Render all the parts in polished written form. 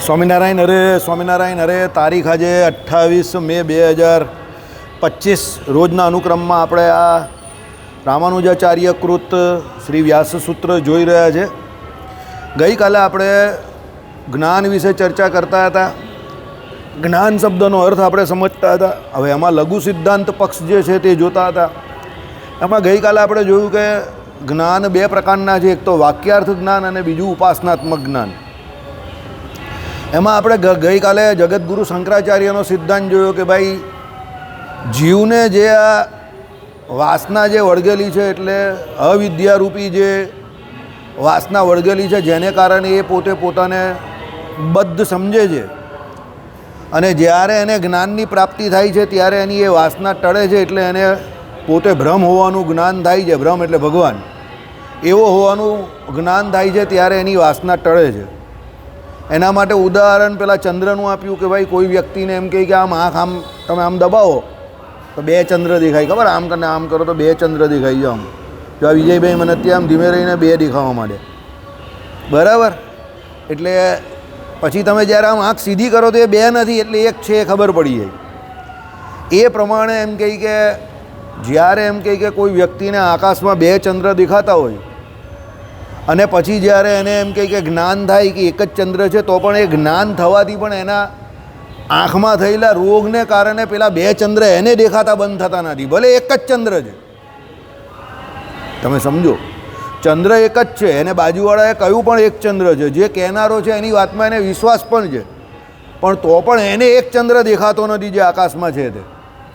સ્વામિનારાયણ હરે તારીખ આજે 28 મે 2025 રોજના અનુક્રમમાં આપણે આ રામાનુજાચાર્ય કૃત શ્રી વ્યાસસૂત્ર જોઈ રહ્યા છે. ગઈકાલે આપણે જ્ઞાન વિશે ચર્ચા કરતા હતા. જ્ઞાન શબ્દનો અર્થ આપણે સમજતા હતા. હવે એમાં લઘુ સિદ્ધાંત પક્ષ જે છે તે જોતા હતા. એમાં ગઈકાલે આપણે જોયું કે જ્ઞાન બે પ્રકારના છે. એક તો વાક્યાર્થ જ્ઞાન અને બીજું ઉપાસનાત્મક જ્ઞાન. એમાં આપણે ગઈકાલે જગતગુરુ શંકરાચાર્યનો સિદ્ધાંત જોયો કે ભાઈ જીવને જે આ વાસના જે વળગેલી છે, એટલે અવિદ્યારૂપી જે વાસના વળગેલી છે, જેને કારણે એ પોતે પોતાને બદ્ધ સમજે છે, અને જ્યારે એને જ્ઞાનની પ્રાપ્તિ થાય છે ત્યારે એની એ વાસના ટળે છે. એટલે એને પોતે બ્રહ્મ હોવાનું જ્ઞાન થાય છે. બ્રહ્મ એટલે ભગવાન એવો હોવાનું જ્ઞાન થાય છે ત્યારે એની વાસના ટળે છે. એના માટે ઉદાહરણ પેલા ચંદ્રનું આપ્યું કે ભાઈ કોઈ વ્યક્તિને એમ કહે કે આમ આંખ આમ તમે આમ દબાવો તો બે ચંદ્ર દેખાય. ખબર? આમ કરીને આમ કરો તો બે ચંદ્ર દેખાય છે. આમ જો આ વિજયભાઈ મને ત્યાં આમ ધીમે રહીને બે દેખાવા માંડે, બરાબર? એટલે પછી તમે જ્યારે આમ આંખ સીધી કરો તો એ બે નથી, એટલે એક છે એ ખબર પડી જાય. એ પ્રમાણે એમ કહી કે જ્યારે એમ કહી કે કોઈ વ્યક્તિને આકાશમાં બે ચંદ્ર દેખાતા હોય અને પછી જ્યારે એને એમ કહે કે જ્ઞાન થાય કે એક જ ચંદ્ર છે, તો પણ એ જ્ઞાન થવાથી પણ એના આંખમાં થયેલા રોગને કારણે પેલા બે ચંદ્ર એને દેખાતા બંધ થતા નથી. ભલે એક જ ચંદ્ર છે, તમે સમજો, ચંદ્ર એક જ છે. એને બાજુવાળાએ કહ્યું પણ એક ચંદ્ર છે. જે કહેનારો છે એની વાતમાં એને વિશ્વાસ પણ છે, પણ તો પણ એને એક ચંદ્ર દેખાતો નથી જે આકાશમાં છે. તે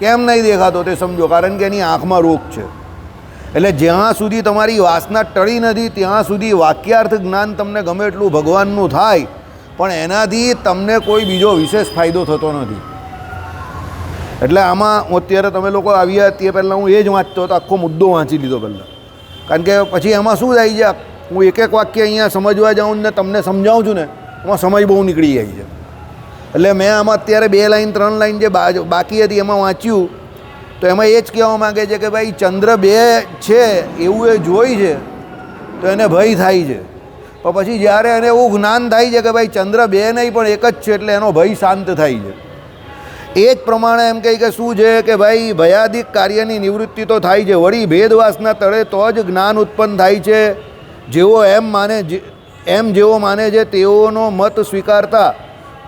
કેમ નહીં દેખાતો તે સમજો. કારણ કે એની આંખમાં રોગ છે. એટલે જ્યાં સુધી તમારી વાસના ટળી નથી ત્યાં સુધી વાક્યાર્થ જ્ઞાન તમને ગમે એટલું ભગવાનનું થાય, પણ એનાથી તમને કોઈ બીજો વિશેષ ફાયદો થતો નથી. એટલે આમાં અત્યારે તમે લોકો આવ્યા તે પહેલાં હું એ જ વાંચતો હતો. આખો મુદ્દો વાંચી લીધો પહેલાં, કારણ કે પછી એમાં શું થાય છે, હું એક એક વાક્ય અહીંયા સમજવા જાઉં ને તમને સમજાવું છું ને, એમાં સમય બહુ નીકળી જાય છે. એટલે મેં આમાં અત્યારે 2 લાઈન 3 લાઈન જે બાકી હતી એમાં વાંચ્યું, તો એમાં એ જ કહેવા માગે છે કે ભાઈ ચંદ્ર બે છે એવું એ જોઈ છે તો એને ભય થાય છે, પણ પછી જ્યારે એને એવું જ્ઞાન થાય છે કે ભાઈ ચંદ્ર બે નહીં પણ એક જ છે, એટલે એનો ભય શાંત થાય છે. એ જ પ્રમાણે એમ કહી કે શું છે કે ભાઈ ભયાદિક કાર્યની નિવૃત્તિ તો થાય છે, વળી ભેદવાસના તળે તો જ જ્ઞાન ઉત્પન્ન થાય છે. જેવો જેવો માને છે તેઓનો મત સ્વીકારતા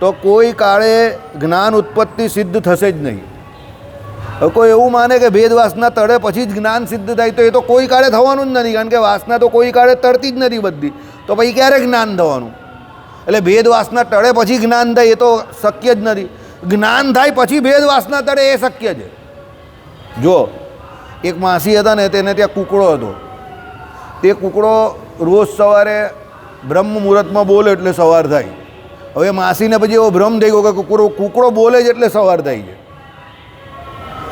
તો કોઈ કાળે જ્ઞાન ઉત્પત્તિ સિદ્ધ થશે જ નહીં. કોઈ એવું માને કે ભેદ વાસના તળે પછી જ જ્ઞાન સિદ્ધ થાય, તો એ તો કોઈ કાળે થવાનું જ નથી. કારણ કે વાસના તો કોઈ કાળે તળતી જ નથી બધી, તો પછી ક્યારે જ્ઞાન થવાનું? એટલે ભેદ વાસના ટળે પછી જ્ઞાન થાય એ તો શક્ય જ નથી. જ્ઞાન થાય પછી ભેદ વાસના તળે એ શક્ય છે. જો એક માસી હતા ને, તેને ત્યાં કૂકડો હતો. તે કૂકડો રોજ સવારે બ્રહ્મ મુહૂર્તમાં બોલે એટલે સવાર થાય. હવે માસીને પછી એવો ભ્રમ થઈ ગયો કે કૂકડો બોલે જ એટલે સવાર થાય છે.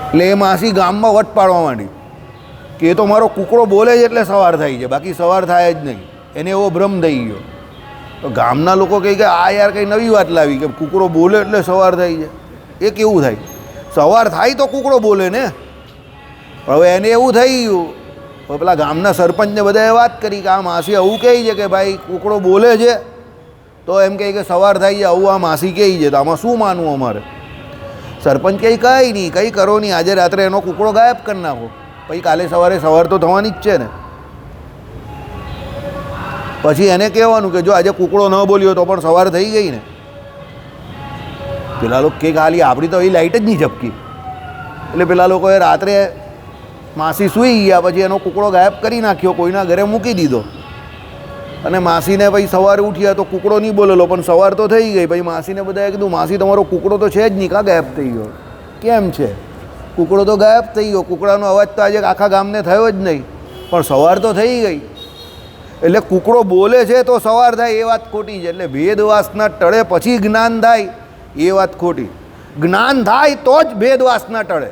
એટલે એ માસી ગામમાં વટ પાડવા માંડી કે એ તો મારો કૂકડો બોલે જ એટલે સવાર થાય છે, બાકી સવાર થાય જ નહીં. એને એવો ભ્રમ થઈ ગયો. તો ગામના લોકો કહે કે આ યાર કંઈ નવી વાત લાવી કે કૂકડો બોલે એટલે સવાર થાય છે. એ કેવું થાય? સવાર થાય તો કૂકડો બોલે ને. હવે એને એવું થઈ ગયું. હવે પેલા ગામના સરપંચને બધાએ વાત કરી કે આ માસી આવું કહે છે કે ભાઈ કૂકડો બોલે છે તો એમ કહે કે સવાર થાય છે, આવું આ માસી કહે છે, તો આમાં શું માનવું અમારે? સરપંચ કંઈ નહીં, કંઈ કરો નહીં, આજે રાત્રે એનો કૂકડો ગાયબ કરી નાખો, પછી કાલે સવારે સવાર તો થવાની જ છે ને. પછી એને કહેવાનું કે જો આજે કૂકડો ન બોલ્યો તો પણ સવાર થઈ ગઈ ને. પેલા લોકો કે ખાલી આપણી તો એ લાઈટ જ નહીં ઝપકી. એટલે પેલા લોકોએ રાત્રે માસી સૂઈ ગયા પછી એનો કૂકડો ગાયબ કરી નાખ્યો, કોઈના ઘરે મૂકી દીધો. અને માસીને પછી સવારે ઉઠ્યા તો કૂકડો નહીં બોલેલો, પણ સવાર તો થઈ ગઈ. પછી માસીને બધાએ કીધું માસી તમારો કૂકડો તો છે જ નહીં, કાં ગાયબ થઈ ગયો? કેમ છે? કૂકડો તો ગાયબ થઈ ગયો. કૂકડાનો અવાજ તો આજે આખા ગામને થયો જ નહીં, પણ સવાર તો થઈ ગઈ. એટલે કૂકડો બોલે છે તો સવાર થાય એ વાત ખોટી છે. એટલે ભેદવાસના ટળે પછી જ્ઞાન થાય એ વાત ખોટી. જ્ઞાન થાય તો જ ભેદવાસના ટળે.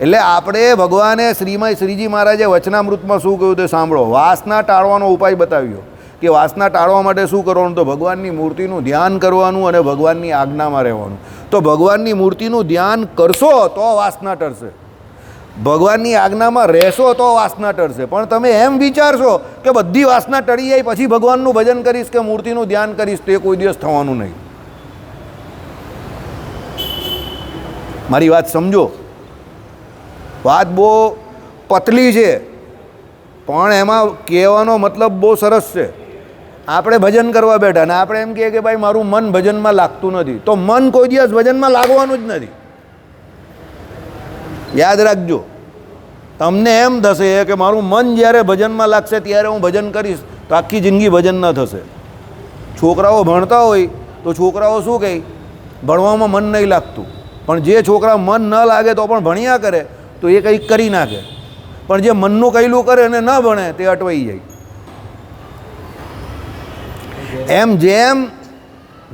એટલે આપણે ભગવાને શ્રીજી મહારાજે વચનામૃતમાં શું કહ્યું તે સાંભળો. વાસના ટાળવાનો ઉપાય બતાવ્યો કે વાસના ટાળવા માટે શું કરવાનું? તો ભગવાનની મૂર્તિનું ધ્યાન કરવાનું અને ભગવાનની આજ્ઞામાં રહેવાનું. તો ભગવાનની મૂર્તિનું ધ્યાન કરશો તો વાસના ટળશે. ભગવાનની આજ્ઞામાં રહેશો તો વાસના ટળશે. પણ તમે એમ વિચારશો કે બધી વાસના ટળી જાય પછી ભગવાનનું ભજન કરીશ કે મૂર્તિનું ધ્યાન કરીશ, તો એ કોઈ દિવસ થવાનું નહીં. મારી વાત સમજો. વાત બહુ પતલી છે પણ એમાં કહેવાનો મતલબ બહુ સરસ છે. આપણે ભજન કરવા બેઠા ને આપણે એમ કહીએ કે ભાઈ મારું મન ભજનમાં લાગતું નથી, તો મન કોઈ દિવસ ભજનમાં લાગવાનું જ નથી. યાદ રાખજો. તમને એમ થશે કે મારું મન જ્યારે ભજનમાં લાગશે ત્યારે હું ભજન કરીશ, તો આખી જિંદગી ભજન ન થશે. છોકરાઓ ભણતા હોય તો છોકરાઓ શું કહે, ભણવામાં મન નહીં લાગતું, પણ જે છોકરા મન ન લાગે તો પણ ભણ્યા કરે તો એ કંઈક કરી નાખે. પણ જે મનનું કહેલું કરે અને ન ભણે તે અટવાઈ જાય. એમ જેમ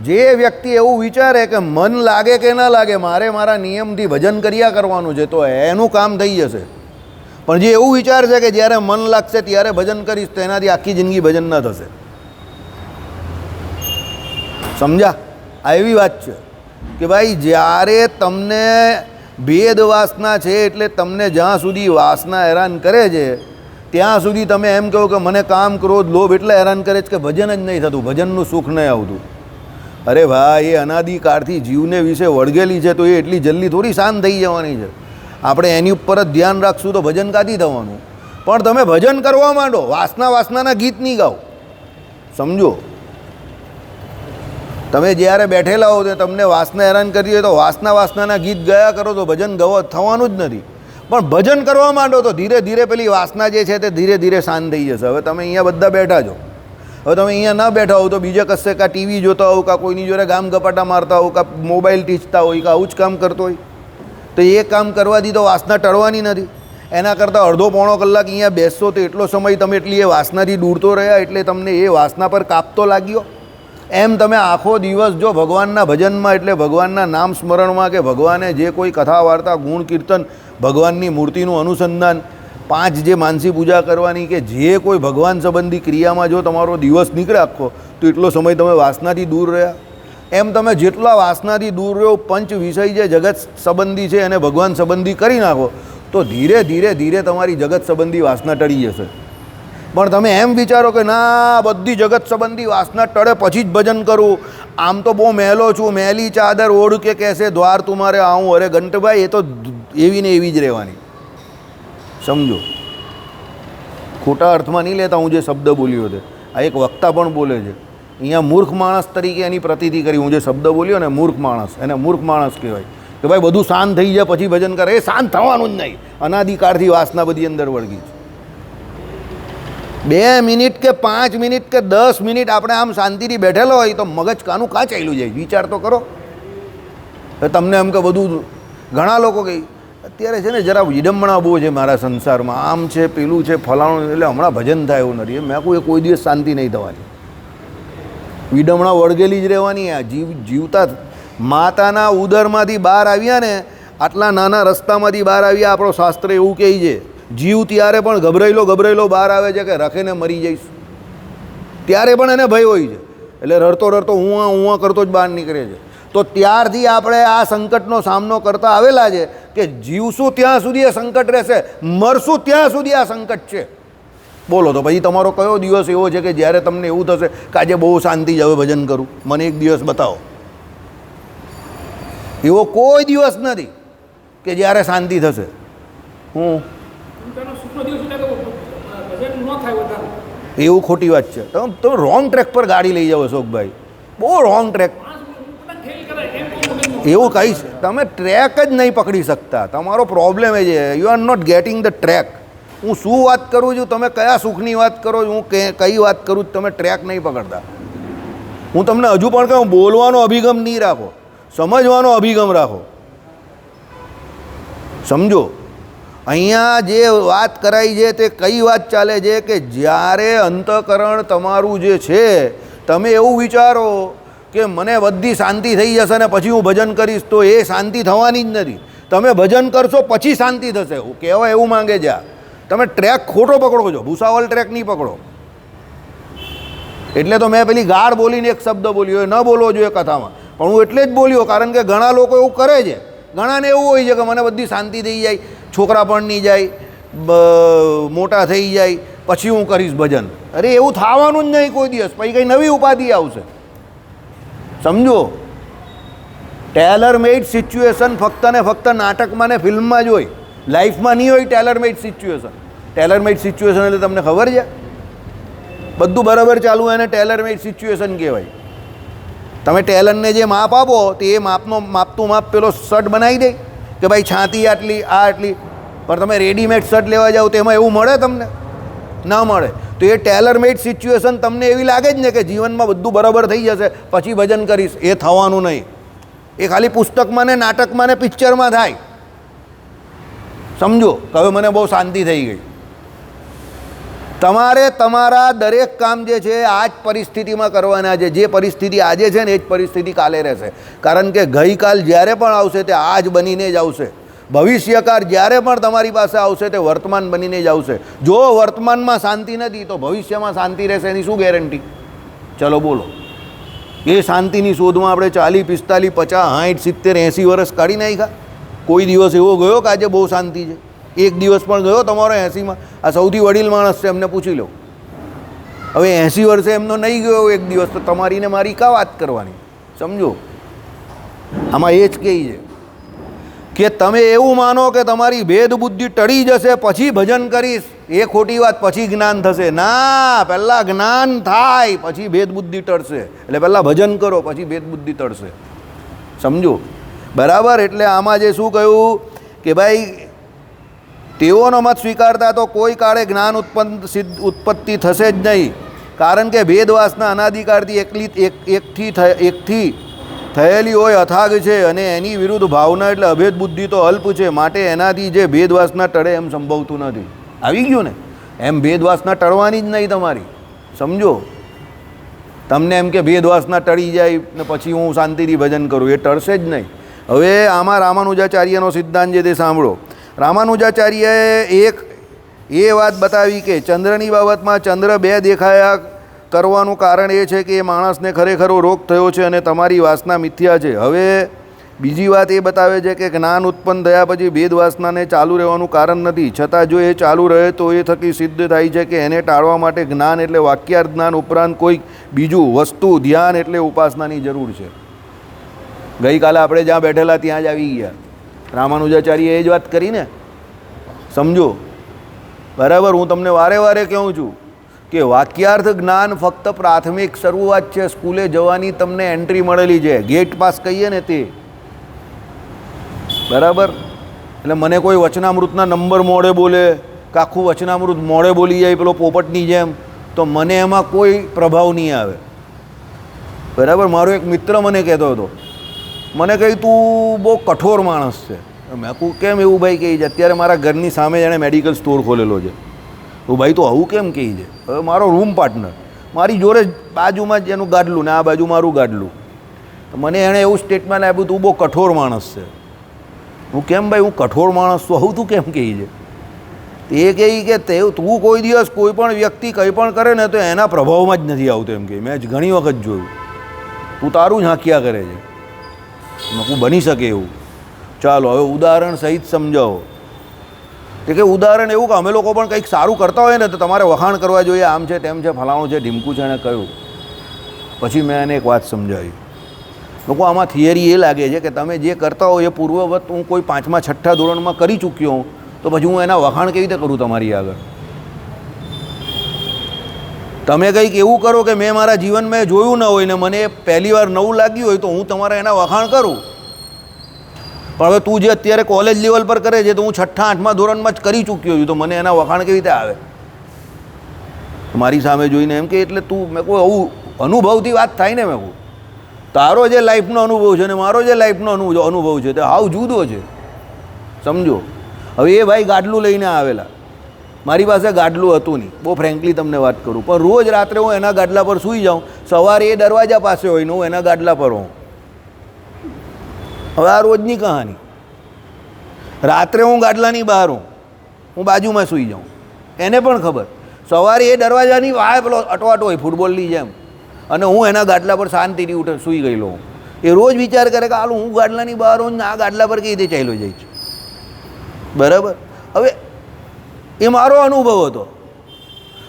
જે વ્યક્તિ એવું વિચારે કે મન લાગે કે ન લાગે મારે મારા નિયમથી ભજન કર્યા કરવાનું છે તો એનું કામ થઈ જશે. પણ જે એવું વિચારશે કે જ્યારે મન લાગશે ત્યારે ભજન કરીશ તો એનાથી આખી જિંદગી ભજન ન થશે. સમજ્યા? આ એવી વાત છે કે ભાઈ જ્યારે તમને ભેદ વાસના છે એટલે તમને જ્યાં સુધી વાસના હેરાન કરે છે ત્યાં સુધી તમે એમ કહો કે મને કામ ક્રોધ લોભ એટલે હેરાન કરે છે કે ભજન જ નહીં થતું, ભજનનું સુખ નહીં આવતું. અરે ભાઈ એ અનાદિકાળથી જીવને વિશે વળગેલી છે તો એ એટલી જલ્દી થોડી શાંત થઈ જવાની છે. આપણે એની ઉપર જ ધ્યાન રાખશું તો ભજન કાથી થવાનું. પણ તમે ભજન કરવા માંડો, વાસનાના ગીત નહીં ગાઓ. સમજો, તમે જ્યારે બેઠેલા હો તો તમને વાસના હેરાન કરીએ તો વાસનાના ગીત ગાયા કરો તો ભજન થવાનું જ નથી. પણ ભજન કરવા માંડો તો ધીરે ધીરે પેલી વાસના જે છે તે ધીરે ધીરે શાંત થઈ જશે. હવે તમે અહીંયા બધા બેઠા છો, હવે તમે અહીંયા ન બેઠા હો તો બીજે કશે કાં ટીવી જોતા હો, કાં કોઈની જોડે ગામ ગપાટા મારતા હો, કાં મોબાઈલ ટીચતા હોય, કાં આવું જ કામ કરતો હોય, તો એ કામ કરવાથી તો વાસના ટળવાની નથી. એના કરતાં અડધો પોણો કલાક અહીંયા બેસશો તો એટલો સમય તમે એટલી એ વાસનાથી દૂરતો રહ્યા એટલે તમને એ વાસના પર કાપતો લાગ્યો. એમ તમે આખો દિવસ જો ભગવાનના ભજનમાં એટલે ભગવાનના નામ સ્મરણમાં કે ભગવાને જે કોઈ કથા વાર્તા ગુણ કીર્તન ભગવાનની મૂર્તિનું અનુસંધાન 5 જે માનસી પૂજા કરવાની કે જે કોઈ ભગવાન સંબંધી ક્રિયામાં જો તમારો દિવસ નીકળે આખો તો એટલો સમય તમે વાસનાથી દૂર રહ્યા. એમ તમે જેટલા વાસનાથી દૂર રહ્યો પંચ વિષય જે જગત સંબંધી છે એને ભગવાન સંબંધી કરી નાખો તો ધીરે ધીરે ધીરે તમારી જગત સંબંધી વાસના ટળી જશે. પણ તમે એમ વિચારો કે ના બધી જગત સંબંધી વાસના ટળે પછી જ ભજન કરું, આમ તો બહુ મહેલો છું, મહેલી ચાદર ઓઢ કે કહેશે દ્વાર તુમારે આવું, અરે ઘંટભાઈ એ તો એવી ને એવી જ રહેવાની. સમજો, ખોટા અર્થમાં નહીં લેતા હું જે શબ્દ બોલ્યો છે. આ એક વક્તા પણ બોલે છે અહીંયા મૂર્ખ માણસ તરીકે એની પ્રતીતિ કરી. હું જે શબ્દ બોલ્યો ને મૂર્ખ માણસ, એને મૂર્ખ માણસ કહેવાય કે ભાઈ બધું શાંત થઈ જાય પછી ભજન કરે. એ શાંત થવાનું જ નહીં. અનાદિકાળથી વાસના બધી અંદર વળગી છે. 2 મિનિટ કે 5 મિનિટ કે 10 મિનિટ આપણે આમ શાંતિથી બેઠેલો હોય તો મગજ કાનું કાં ચાલ્યું જાય વિચાર તો કરો. તમને એમ કે બધું ઘણા લોકો કહે અત્યારે છે ને જરા વિડંબણા બહુ છે મારા સંસારમાં, આમ છે પેલું છે ફલાણું, એટલે હમણાં ભજન થાય એવું નથી. મેં કોઈ કોઈ દિવસ શાંતિ નહીં થવાની, વિડંબણા વળગેલી જ રહેવાની. આ જીવતા માતાના ઉદરમાંથી બહાર આવ્યા ને આટલા નાના રસ્તામાંથી બહાર આવ્યા આપણો શાસ્ત્ર એવું કહે છે. જીવ ત્યારે પણ ગભરાયેલો બહાર આવે છે કે રખીને મરી જઈશ, ત્યારે પણ એને ભય હોય છે એટલે રડતો હું કરતો જ બહાર નીકળે છે. તો ત્યારથી આપણે આ સંકટનો સામનો કરતા આવેલા છે કે જીવશું ત્યાં સુધી એ સંકટ રહેશે, મરશું ત્યાં સુધી આ સંકટ છે. બોલો તો પછી તમારો કયો દિવસ એવો છે કે જ્યારે તમને એવું થશે કે આજે બહુ શાંતિ જ હવે ભજન કરું? મને એક દિવસ બતાવો. એવો કોઈ દિવસ નથી કે જ્યારે શાંતિ થશે. એવું ખોટી વાત છે. તમે રોંગ ટ્રેક પર ગાડી લઈ જાઓ અશોકભાઈ, બહુ રોંગ ટ્રેક. એવું કંઈ છે, તમે ટ્રેક જ નહીં પકડી શકતા. તમારો પ્રોબ્લેમ એ છે you are not getting the track. હું શું વાત કરું છું, તમે કયા સુખની વાત કરો છો, હું કઈ વાત કરું છું, તમે ટ્રેક નહીં પકડતા. હું તમને હજુ પણ કહું બોલવાનો અભિગમ નહીં રાખો, સમજવાનો અભિગમ રાખો. સમજો, અહીંયા જે વાત કરાઈ છે તે કઈ વાત ચાલે છે કે જ્યારે અંતઃકરણ તમારું જે છે તમે એવું વિચારો કે મને બધી શાંતિ થઈ જશે ને પછી હું ભજન કરીશ, તો એ શાંતિ થવાની જ નથી. તમે ભજન કરશો પછી શાંતિ થશે. કહેવાય એવું માંગે છે. તમે ટ્રેક ખોટો પકડો છો, ભૂસાવલ ટ્રેક નહીં પકડો. એટલે તો મેં પેલી ગાળ બોલીને એક શબ્દ બોલ્યો, એ ન બોલવો જોઈએ કથામાં, પણ હું એટલે જ બોલ્યો કારણ કે ઘણા લોકો એવું કરે છે ઘણાને એવું હોય છે કે મને બધી શાંતિ થઈ જાય, છોકરા પણ નહીં જાય, મોટા થઈ જાય પછી હું કરીશ ભજન. અરે એવું થવાનું જ નહીં કોઈ દિવસ. પછી કંઈ નવી ઉપાધિ આવશે. સમજો, ટેલર મેડ સિચ્યુએશન ફક્ત ને ફક્ત નાટકમાં ને ફિલ્મમાં જ હોય, લાઈફમાં નહીં હોય ટેલર મેડ સિચ્યુએશન. ટેલર મેડ સિચ્યુએશન એટલે તમને ખબર છે, બધું બરાબર ચાલુ હોય એને ટેલર મેડ સિચ્યુએશન કહેવાય. તમે ટેલરને જે માપ આપો તો એ માપતું માપ પેલો શર્ટ બનાવી દે કે ભાઈ છાતી આટલી, આ આટલી. પણ તમે રેડીમેડ શર્ટ લેવા જાઓ તો એમાં એવું મળે તમને? ના મળે. તો એ ટેલર મેડ સિચ્યુએશન તમને એવી લાગે જ ને કે જીવનમાં બધું બરાબર થઈ જશે પછી ભજન કરીશ, એ થવાનું નહીં. એ ખાલી પુસ્તકમાં ને નાટકમાં ને પિક્ચરમાં થાય. સમજો કે હવે મને બહુ શાંતિ થઈ ગઈ. તમારે તમારા દરેક કામ જે છે આ જ પરિસ્થિતિમાં કરવાના છે. જે પરિસ્થિતિ આજે છે ને એ જ પરિસ્થિતિ કાલે રહેશે. કારણ કે ગઈકાલ જ્યારે પણ આવશે તે આજ બનીને જ આવશે. ભવિષ્યકાળ જ્યારે પણ તમારી પાસે આવશે તે વર્તમાન બનીને જ આવશે. જો વર્તમાનમાં શાંતિ નથી તો ભવિષ્યમાં શાંતિ રહેશે એની શું ગેરંટી? ચલો બોલો. એ શાંતિની શોધમાં આપણે 40, 45, 50, 60, 70, 80 વર્ષ કાઢી નાખ્યા. કોઈ દિવસ એવો ગયો કે આજે બહુ શાંતિ છે? એક દિવસ પણ ગયો તમારો 80માં? આ સૌથી વડીલ માણસ છે, એમને પૂછી લો. હવે 80 વર્ષે એમનો નહીં ગયો એક દિવસ, તો તમારી ને મારી કા વાત કરવાની? સમજો, આમાં એ જ કહે છે કે તમે એવું માનો કે તમારી ભેદ બુદ્ધિ ટળી જશે પછી ભજન કરીશ, એ ખોટી વાત. પછી જ્ઞાન થશે? ના, પહેલાં જ્ઞાન થાય પછી ભેદ બુદ્ધિ ટળશે. એટલે પહેલાં ભજન કરો પછી ભેદ બુદ્ધિ ટળશે. સમજો બરાબર? એટલે આમાં જે શું કહ્યું કે ભાઈ તેઓનો મત સ્વીકારતા તો કોઈ કાળે જ્ઞાન ઉત્પત્તિ થશે જ નહીં. કારણ કે ભેદવાસના અનાદિકાળથી એકથી થયેલી હોય અથાગ છે અને એની વિરુદ્ધ ભાવના એટલે અભેદ બુદ્ધિ તો અલ્પ છે. માટે એનાથી જે ભેદવાસના ટળે એમ સંભવતું નથી. આવી ગયું ને? એમ ભેદવાસના ટળવાની જ નહીં તમારી. સમજો, તમને એમ કે ભેદવાસના ટળી જાય ને પછી હું શાંતિથી ભજન કરું, એ ટળશે જ નહીં. હવે આમાં રામાનુજાચાર્યનો સિદ્ધાંત જે તે સાંભળો. રામાનુજાચાર્યએ એક એ વાત બતાવી કે ચંદ્રની બાબતમાં ચંદ્ર બે દેખાયા કરવાનું કારણ એ છે કે એ માણસને ખરેખરો રોગ થયો છે અને તમારી વાસના મિથ્યા છે. હવે બીજી વાત એ બતાવે છે કે જ્ઞાન ઉત્પન્ન થયા પછી ભેદ વાસનાને ચાલુ રહેવાનું કારણ નથી. છતાં જો એ ચાલુ રહે તો એ થકી સિદ્ધ થાય છે કે એને ટાળવા માટે જ્ઞાન એટલે વાક્યાર્થ જ્ઞાન ઉપરાંત કોઈ બીજું વસ્તુ ધ્યાન એટલે ઉપાસનાની જરૂર છે. ગઈકાલે આપણે જ્યાં બેઠેલા ત્યાં જ આવી ગયા. રામાનુજાચાર્યએ એ જ વાત કરી ને. સમજો બરાબર? હું તમને વારે વારે કહું છું કે વાક્યાર્થ જ્ઞાન ફક્ત પ્રાથમિક શરૂઆત છે. સ્કૂલે જવાની તમને એન્ટ્રી મળેલી છે, ગેટ પાસ કહીએ ને તે. બરાબર? એટલે મને કોઈ વચનામૃતના નંબર મોડે બોલે કે આખું વચનામૃત મોડે બોલી જાય પેલો પોપટની જેમ, તો મને એમાં કોઈ પ્રભાવ નહીં આવે. બરાબર? મારો એક મિત્ર મને કહેતો હતો, મને કહ્યું તું બહુ કઠોર માણસ છે. મેં કહું કેમ એવું ભાઈ? કહી છે અત્યારે મારા ઘરની સામે એણે મેડિકલ સ્ટોર ખોલેલો છે. તો ભાઈ તો આવું કેમ કહી છે? હવે મારો રૂમ પાર્ટનર મારી જોડે બાજુમાં જ એનું ગાડલું ને આ બાજુ મારું ગાડલું. તો મને એણે એવું સ્ટેટમેન્ટ આપ્યું તું બહુ કઠોર માણસ છે. હું કેમ ભાઈ? હું કઠોર માણસ છું આવું તું કેમ કહી છે? એ કહે કે તું કોઈ દિવસ કોઈ પણ વ્યક્તિ કંઈ પણ કરે ને તો એના પ્રભાવમાં જ નથી આવતો એમ કે. મેં ઘણી વખત જોયું. તું તારું જ હાંક્યા કરે છે. હું બની શકે એવું? ચાલો હવે ઉદાહરણ સહિત સમજાવો. કે ઉદાહરણ એવું કે અમે લોકો પણ કંઈક સારું કરતા હોય ને તો તમારે વખાણ કરવા જોઈએ, આમ છે તેમ છે ફલાણું છે ઢીમકું છે એને કહ્યું. પછી મેં એને એક વાત સમજાવી. લોકો આમાં થિયરી એ લાગે છે કે તમે જે કરતા હો એ પૂર્વવત હું કોઈ 5મા 6ઠ્ઠા ધોરણમાં કરી ચૂક્યો હું, તો પછી હું એના વખાણ કેવી રીતે કરું તમારી આગળ? તમે કંઈક એવું કરો કે મેં મારા જીવનમાં જોયું ન હોય ને મને પહેલી વાર નવું લાગ્યું હોય તો હું તમારા એના વખાણ કરું. પણ હવે તું જે અત્યારે કોલેજ લેવલ પર કરે છે તો હું 6ઠ્ઠા 8મા ધોરણમાં જ કરી ચૂક્યો છું, તો મને એના વખાણ કેવી રીતે આવે? મારી સામે જોઈને એમ કે એટલે તું, મેં કહું આવું અનુભવથી વાત થાય ને. મેં કહું તારો જે લાઈફનો અનુભવ છે ને મારો જે લાઈફનો અનુભવ છે તે હાવ જુદો છે. સમજો? હવે એ ભાઈ ગાડલું લઈને આવેલા, મારી પાસે ગાડલું હતું નહીં, બહુ ફ્રેન્કલી તમને વાત કરું, પણ રોજ રાત્રે હું એના ગાડલા પર સૂઈ જાઉં, સવારે એ દરવાજા પાસે હોય ને હું એના ગાડલા પર હોઉં. હવે આ રોજની કહાની. રાત્રે હું ગાડલાની બહાર હું બાજુમાં સૂઈ જાઉં, એને પણ ખબર. સવારે એ દરવાજાની વાય પેલો અટવાટો હોય ફૂટબોલની જેમ, અને હું એના ગાડલા પર શાંતિથી ઉઠે સૂઈ ગયેલો હું. એ રોજ વિચાર કરે કે હાલું હું ગાડલાની બહાર હોઉં ને આ ગાડલા પર કઈ રીતે ચાલ્યો જાય છે. બરાબર. હવે એ મારો અનુભવ હતો.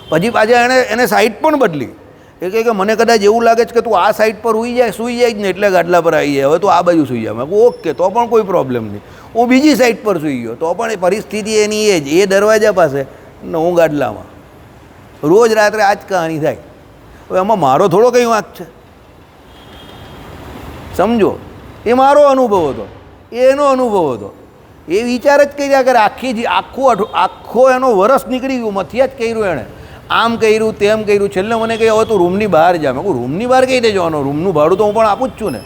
પછી પાછા એને સાઈડ પણ બદલી. એ કહે કે મને કદાચ એવું લાગે છે કે તું આ સાઈડ પર સૂઈ જાય જ ને એટલે ગાડલા પર આવી જાય, હવે તું આ બાજુ સૂઈ જાય. મેં કહું ઓકે, તો પણ કોઈ પ્રોબ્લેમ નહીં. હું બીજી સાઈડ પર સૂઈ ગયો તો પણ એ પરિસ્થિતિ એની એ જ, એ દરવાજા પાસે ને હું ગાડલામાં. રોજ રાત્રે આ જ કહાની થાય. હવે એમાં મારો થોડો કંઈ વાંક છે? સમજો, એ મારો અનુભવ હતો, એનો અનુભવ હતો. એ વિચાર જ કર્યા કરે આખો એનો વરસ નીકળી ગયું, મથિયા જ કર્યું એણે, આમ કર્યું તેમ કર્યું. છેલ્લે મને કહે હવે તું રૂમની બહાર જા. મેં કહું રૂમની બહાર કઈ રીતે જવાનો? રૂમનું ભાડું તો હું પણ આપું જ છું ને,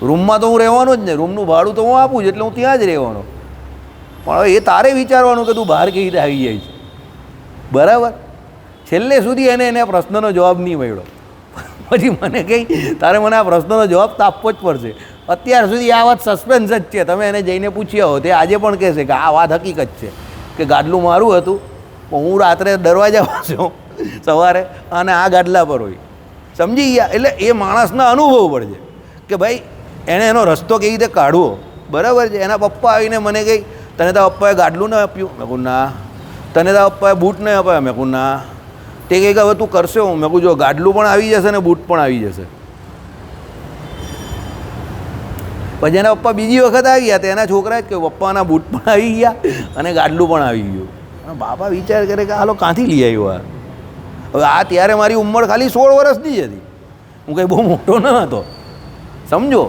રૂમમાં તો હું રહેવાનો જ ને, રૂમનું ભાડું તો હું આપું જ, એટલે હું ત્યાં જ રહેવાનો. પણ હવે એ તારે વિચારવાનું કે તું બહાર કઈ રીતે આવી જાય છે. બરાબર. છેલ્લે સુધી એને પ્રશ્નનો જવાબ નહીં મળ્યો. પછી મને કહી તારે મને આ પ્રશ્નનો જવાબ તો આપવો જ પડશે. અત્યાર સુધી આ વાત સસ્પેન્સ જ છે, તમે એને જઈને પૂછ્યા હો તે આજે પણ કહેશે કે આ વાત હકીકત છે કે ગાડલું મારું હતું, હું રાત્રે દરવાજા પાસે સવારે અને આ ગાડલા પર હોય. સમજી ગયા? એટલે એ માણસના અનુભવ પડશે કે ભાઈ એણે એનો રસ્તો કેવી રીતે કાઢવો. બરાબર છે. એના પપ્પા આવીને મને કહી તને તારા પપ્પાએ ગાડલું ન આપ્યું? મેં કહું ના. તને તારા પપ્પાએ બૂટ નહીં આપ્યા? મેં કહું ના. તે કહે કે હવે તું કરશે હું? મેં કહું જો ગાડલું પણ આવી જશે ને બૂટ પણ આવી જશે. પછી એના પપ્પા બીજી વખત આવી ગયા તો એના છોકરા જ કે પપ્પાના બૂટ પણ આવી ગયા અને ગાડલું પણ આવી ગયું. બાપા વિચાર કરે કે હાલો ક્યાંથી લઈ આવ્યો આ? હવે આ ત્યારે મારી ઉંમર ખાલી 16 વર્ષની જ હતી, હું કંઈ બહુ મોટો ન હતો. સમજો?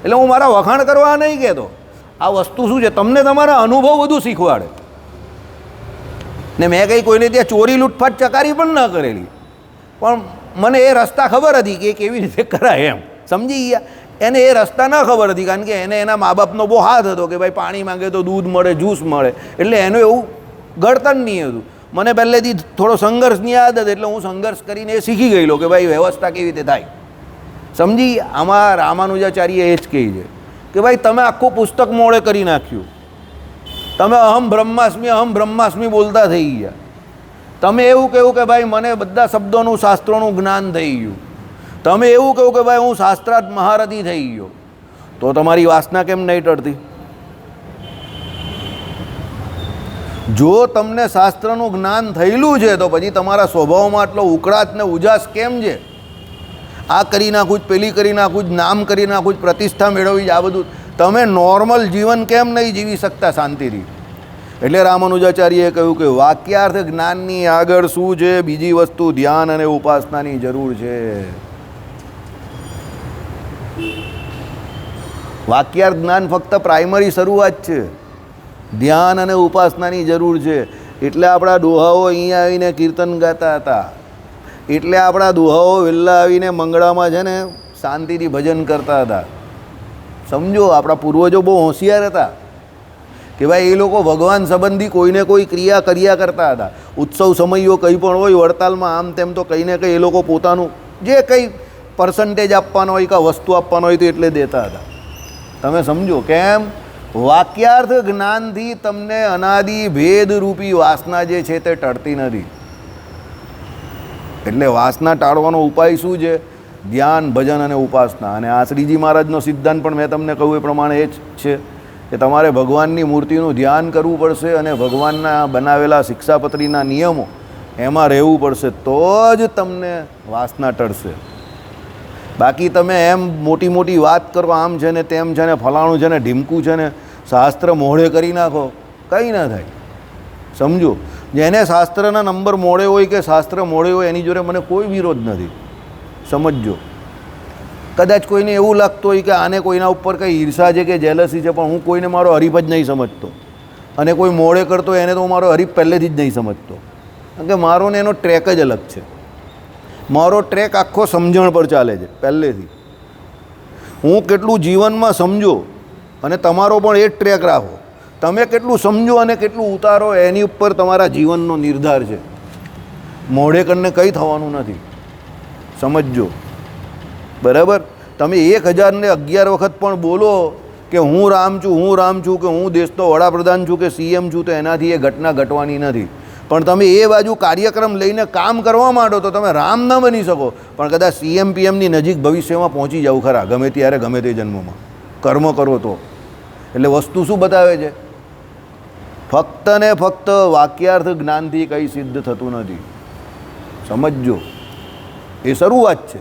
એટલે હું મારા વખાણ કરવા નહીં કહેતો. આ વસ્તુ શું છે, તમને તમારા અનુભવ બધું શીખવાડે. ને મેં કંઈ કોઈને ત્યાં ચોરી લૂંટફાટ ચકારી પણ ન કરેલી, પણ મને એ રસ્તા ખબર હતી કે કેવી રીતે કરાય એમ. સમજી ગયા? એને એ રસ્તા ન ખબર હતી કારણ કે એને એના મા બાપનો બહુ હાથ હતો કે ભાઈ પાણી માંગે તો દૂધ મળે, જ્યુસ મળે, એટલે એનું એવું ગળતણ નહીં હતું. મને પહેલેથી થોડો સંઘર્ષની આદત, એટલે હું સંઘર્ષ કરીને એ શીખી ગયેલો કે ભાઈ વ્યવસ્થા કેવી રીતે થાય. સમજી? આમાં રામાનુજાચાર્ય એ જ કહે છે કે ભાઈ તમે આખું પુસ્તક મોડે કરી નાખ્યું, તમે અહમ બ્રહ્માસ્મિ બોલતા થઈ ગયા. તમે એવું કહ્યું કે ભાઈ મને બધા શબ્દોનું શાસ્ત્રોનું જ્ઞાન થઈ ગયું. તમે એવું કહ્યું કે ભાઈ હું શાસ્ત્રાર્થ મહારથી થઈ ગયો. તો તમારી વાસના કેમ નહીં ટળતી? જો તમને શાસ્ત્રનું જ્ઞાન થયેલું છે તો પછી તમારા સ્વભાવમાં આટલો ઉકળાટ ને ઉજાસ કેમ છે? આ કરી નાખું જ, પેલી કરી નાખું જ, નામ કરી નાખું જ, પ્રતિષ્ઠા મેળવવી જ, આ બધું તમે નોર્મલ જીવન કેમ નહીં જીવી શકતા શાંતિથી? એટલે રામાનુજાચાર્યએ કહ્યું કે વાક્યાર્થ જ્ઞાનની આગળ શું છે? બીજી વસ્તુ ધ્યાન અને ઉપાસનાની જરૂર છે. વાક્યાર્થ જ્ઞાન ફક્ત પ્રાઇમરી શરૂઆત છે, ધ્યાન અને ઉપાસનાની જરૂર છે. એટલે આપણા દોહાઓ અહીંયા આવીને કીર્તન ગાતા હતા, એટલે આપણા દોહાઓ વહેલા આવીને મંગળામાં છે ને શાંતિથી ભજન કરતા હતા. સમજો, આપણા પૂર્વજો બહુ હોશિયાર હતા કે ભાઈ એ લોકો ભગવાન સંબંધી કોઈને કોઈ ક્રિયા કર્યા કરતા હતા. ઉત્સવ સમયો કંઈ પણ હોય, વડતાલમાં આમ તેમ તો કંઈ ને કંઈ એ લોકો પોતાનું જે કંઈ પર્સન્ટેજ આપવાનો હોય કે વસ્તુ આપવાનો હોય તો એટલે દેતા હતા. તમે સમજો કેમ? વાક્યાર્થ જ્ઞાનથી તમને અનાદિ ભેદરૂપી વાસના જે છે તે ટળતી નથી. એટલે વાસના ટાળવાનો ઉપાય શું છે? ધ્યાન, ભજન અને ઉપાસના. અને આ શ્રીજી મહારાજનો સિદ્ધાંત પણ મેં તમને કહ્યું એ પ્રમાણે એ જ છે કે તમારે ભગવાનની મૂર્તિનું ધ્યાન કરવું પડશે અને ભગવાનના બનાવેલા શિક્ષાપત્રીના નિયમો એમાં રહેવું પડશે, તો જ તમને વાસના ટળશે. બાકી તમે એમ મોટી મોટી વાત કરો, આમ છે ને તેમ છે ને ફલાણું છે ને ઢીમકું છે ને શાસ્ત્ર મોઢે કરી નાખો, કંઈ ના થાય. સમજો, જેને શાસ્ત્રના નંબર મોડે હોય કે શાસ્ત્ર મોડે હોય એની જોડે મને કોઈ વિરોધ નથી. સમજજો, કદાચ કોઈને એવું લાગતું હોય કે આને કોઈના ઉપર કંઈ ઈર્ષા છે કે જેલસી છે, પણ હું કોઈને મારો હરીફ જ નહીં સમજતો. અને કોઈ મોડે કરતો એને તો હું મારો હરીફ પહેલેથી જ નહીં સમજતો, કારણ કે મારો ને એનો ટ્રેક જ અલગ છે. મારો ટ્રેક આખો સમજણ પર ચાલે છે પહેલેથી. હું કેટલું જીવનમાં સમજો અને તમારો પણ એ જ ટ્રેક રાખો. તમે કેટલું સમજો અને કેટલું ઉતારો એની ઉપર તમારા જીવનનો નિર્ધાર છે. મોઢે કરીને કંઈ થવાનું નથી. સમજજો, બરાબર? તમે 1011 વખત પણ બોલો કે હું રામ છું, હું રામ છું, કે હું દેશનો વડાપ્રધાન છું કે CM છું, તો એનાથી એ ઘટના ઘટવાની નથી. પણ તમે એ બાજુ કાર્યક્રમ લઈને કામ કરવા માંડો તો તમે રામ ન બની શકો, પણ કદાચ સીએમ પીએમની નજીક ભવિષ્યમાં પહોંચી જાવ ખરા, ગમે ત્યારે ગમે તે જન્મમાં કર્મ કરો તો. એટલે વસ્તુ શું બતાવે છે? ફક્ત ને ફક્ત વાક્યાર્થ જ્ઞાનથી કંઈ સિદ્ધ થતું નથી. સમજજો, એ શરૂઆત છે.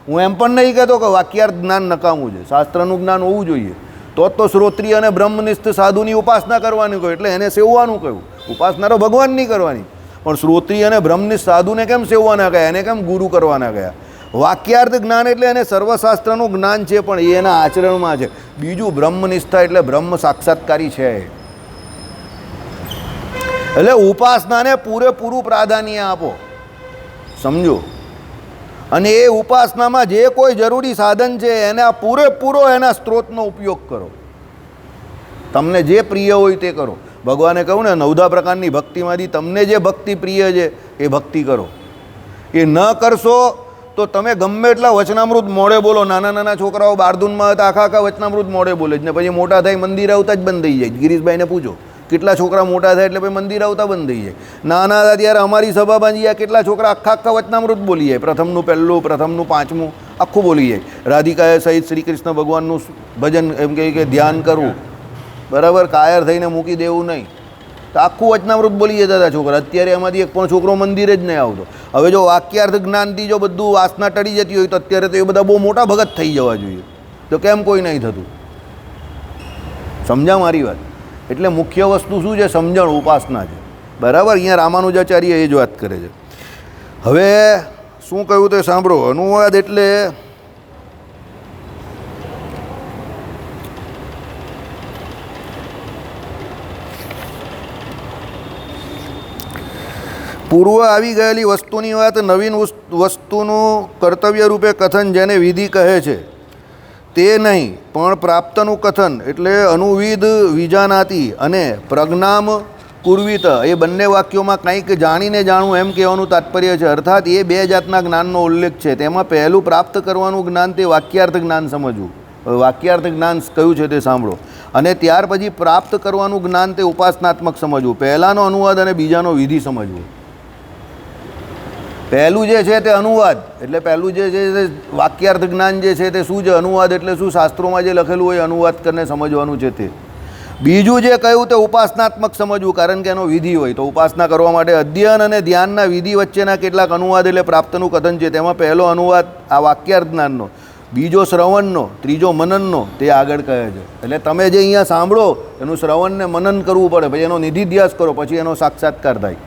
હું એમ પણ નહીં કહેતો કે વાક્યાર્થ જ્ઞાન નકામું છે, શાસ્ત્રનું જ્ઞાન હોવું જોઈએ. તો શ્રોત્રિય અને બ્રહ્મનિષ્ઠ સાધુની ઉપાસના કરવાની કહ્યું, એટલે એને સેવવાનું કહ્યું. ઉપાસના તો ભગવાનની કરવાની, પણ શ્રોત્રિય અને બ્રહ્મનિષ્ઠ સાધુને કેમ સેવવાના ગયા, એને કેમ ગુરુ કરવાના ગયા? વાક્યાર્થ જ્ઞાન એટલે એને સર્વશાસ્ત્રનું જ્ઞાન છે, પણ એ એના આચરણમાં છે. બીજું બ્રહ્મનિષ્ઠા એટલે બ્રહ્મ સાક્ષાત્કારી છે. એટલે ઉપાસનાને પૂરેપૂરું પ્રાધાન્ય આપો, સમજો. અને એ ઉપાસનામાં જે કોઈ જરૂરી સાધન છે એને આ પૂરેપૂરો એના સ્ત્રોતનો ઉપયોગ કરો. તમને જે પ્રિય હોય તે કરો. ભગવાને કહ્યું ને 9 પ્રકારની ભક્તિમાંથી તમને જે ભક્તિ પ્રિય છે એ ભક્તિ કરો. એ ન કરશો તો તમે ગમે એટલા વચનામૃત મોડે બોલો. નાના નાના છોકરાઓ બારદૂનમાં હતા, આખા વચનામૃત મોડે બોલે જ ને પછી મોટા થાય મંદિર આવતા જ બંધ થઈ જાય. ગિરીશભાઈને પૂછો કેટલા છોકરા મોટા થાય એટલે પછી મંદિર આવતા બંધ થઈ જાય. નાના હતા ત્યારે અમારી સભામાં જઈએ, કેટલા છોકરા આખા વચનામૃત બોલી જાય. પ્રથમનું પહેલું, પ્રથમનું પાંચમું આખું બોલી જાય. રાધિકાએ સહિત શ્રી કૃષ્ણ ભગવાનનું ભજન એમ કહે કે ધ્યાન કરવું, બરાબર, કાયર થઈને મૂકી દેવું નહીં. તો આખું વચનામૃત બોલી જતા હતા છોકરા. અત્યારે એમાંથી એક પણ છોકરો મંદિરે જ નહીં આવતો. હવે જો વાક્યાર્થ જ્ઞાનથી જો બધું વાસના ટળી જતી હોય તો અત્યારે તો એ બધા બહુ મોટા ભગત થઈ જવા જોઈએ. તો કેમ કોઈ નહીં થતું? સમજા મારી વાત? એટલે મુખ્ય વસ્તુ શું છે? સમજણ, ઉપાસના છે. બરાબર, અહીંયા રામાનુજાચાર્ય એ જ વાત કરે છે. હવે શું કહ્યું તે સાંભળો. અનુવાદ એટલે પૂર્વ આવી ગયેલી વસ્તુની વાત નવીન વસ્તુનું કર્તવ્ય રૂપે કથન જેને વિધિ કહે છે તે નહીં, પણ પ્રાપ્તનું કથન એટલે અનુવિધ વિજાનાતી અને પ્રજ્ઞામ કુર્વિત, એ બંને વાક્યોમાં કંઈક જાણીને જાણવું એમ કહેવાનું તાત્પર્ય છે. અર્થાત એ 2 જાતના જ્ઞાનનો ઉલ્લેખ છે. તેમાં પહેલું પ્રાપ્ત કરવાનું જ્ઞાન તે વાક્યાર્થ જ્ઞાન સમજવું. વાક્યાર્થ જ્ઞાન કયું છે તે સાંભળો. અને ત્યાર પછી પ્રાપ્ત કરવાનું જ્ઞાન તે ઉપાસનાત્મક સમજવું. પહેલાંનો અનુવાદ અને બીજાનો વિધિ સમજવું. પહેલું જે છે તે અનુવાદ, એટલે પહેલું જે છે તે વાક્યાર્થ જ્ઞાન જે છે તે શું છે? અનુવાદ એટલે શું? શાસ્ત્રોમાં જે લખેલું હોય અનુવાદ કરીને સમજવાનું છે તે. બીજું જે કહ્યું તે ઉપાસનાત્મક સમજવું, કારણ કે એનો વિધિ હોય. તો ઉપાસના કરવા માટે અધ્યયન અને ધ્યાનના વિધિ વચ્ચેના કેટલાક અનુવાદ એટલે પ્રાપ્તનું કથન છે. તેમાં પહેલો અનુવાદ આ વાક્યાર્થ જ્ઞાનનો, બીજો શ્રવણનો, ત્રીજો મનનનો, તે આગળ કહે છે. એટલે તમે જે અહીંયા સાંભળો એનું શ્રવણને મનન કરવું પડે, પછી એનો નિધિધ્યાસ કરો, પછી એનો સાક્ષાત્કાર થાય.